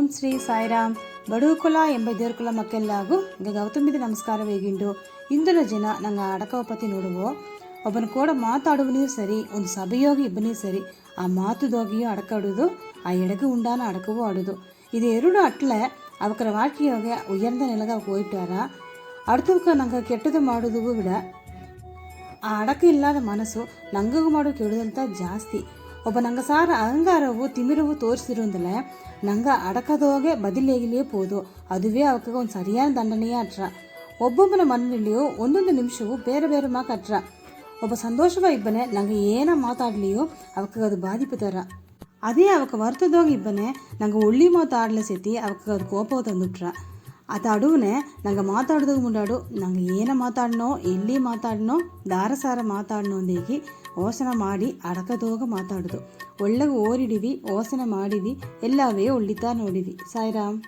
ಓಂ ಶ್ರೀ ಸಾಯಿರಾಮ್ ಬಡುಕುಲ ಎಂಬ ದೇವರ್ಕುಲ ಮಕ್ಕೆಲ್ಲಾಗು ಈಗ ಗೌತಮಿದ ನಮಸ್ಕಾರ ವೇಗಿಂಡು ಇಂದಿನ ಜನ ನಂಗೆ ಅಡಕವಪತಿ ನೋಡುವೋ ಒಬ್ಬನ ಕೂಡ ಮಾತಾಡುವನೂ ಸರಿ ಒಂದು ಸಭೆಯೋಗಿ ಇಬ್ಬನೂ ಸರಿ ಆ ಮಾತುದೋಗಿಯೋ ಅಡಕಾಡುವುದು ಆ ಎಡಗು ಉಂಡಾನ ಅಡಕವೂ ಆಡುದು ಇದು ಎರಡು ಅಟ್ಲೆ ಅವಕರ வாழ்க்கையோக உயர்ந்த நிலைக்கு போயிட்டாரா அடுத்தவங்க நாங்கள் ಕೆಟ್ಟದು ಮಾಡೋದು ಬಿಡ ಆ ಅಡಕ ಇಲ್ಲದ ಮನಸ್ಸು ನಂಗು ಮಾಡೋ ಕೆಡುದಂತ ಜಾಸ್ತಿ ಒಬ್ಬ ನಂಗೆ ಸಾರ ಅಹಂಕಾರವು ತಿಮಿರವು ತೋರಿಸಿರೋಂದಲೇ ನಂಗೆ ಅಡಕದೋಗೆ ಬದಿಲೇಗಿಲೇ ಪೋದು ಅದುವೇ ಅವಕ್ಕೆ ಒಂದು ಸರಿಯಾದ ದಂಡನೆಯೇ ಅಟ್ರ ಒಬ್ಬೊಬ್ಬನ ಮನೆಯಲ್ಲಿಯೂ ಒಂದೊಂದು ನಿಮಿಷವೂ ಬೇರೆ ಬೇರೆ ಮಾಕಟ್ರ ಒಬ್ಬ ಸಂತೋಷವ ಇಬ್ಬನೇ ನಂಗೆ ಏನ ಮಾತಾಡ್ಲಿಯೋ ಅವಕ್ಕೆ ಅದು ಬಾಧಿப்பு ಥರ ಅದೇ ಅವಕ್ಕೆ ವರ್ತದೋಗಿ ಇಬ್ಬನೇ ನಂಗೆ ಒಳ್ಳಿ ಮಾತಾಡಲೆ ಸೇತಿ ಅವಕ್ಕೆ ಅದು ಕೋಪ ತಂದುಟ್ರ ಅದು ಅಡುವನೆ ನಂಗೆ ಮಾತಾಡ್ದಾಗ ಮುಂಡಾಡು ನಂಗೆ ಏನ ಮಾತಾಡ್ನೋ ಎಲ್ಲಿ ಮಾತಾಡ್ನೋ ದಾರಸಾರ ಮಾತಾಡ್ನೋ ಅಂದೇಗಿ ಓಸನ ಮಾಡಿ ಅಡಕದೋಗ ಮಾತಾಡುದು ಒಳ್ಳೆಗೆ ಓರಿಡಿವಿ ಓಸನ ಮಾಡಿವಿ ಎಲ್ಲವೇ ಒಳ್ಳಿತಾ ನೋಡಿವಿ ಸಾಯಿರಾಮ್.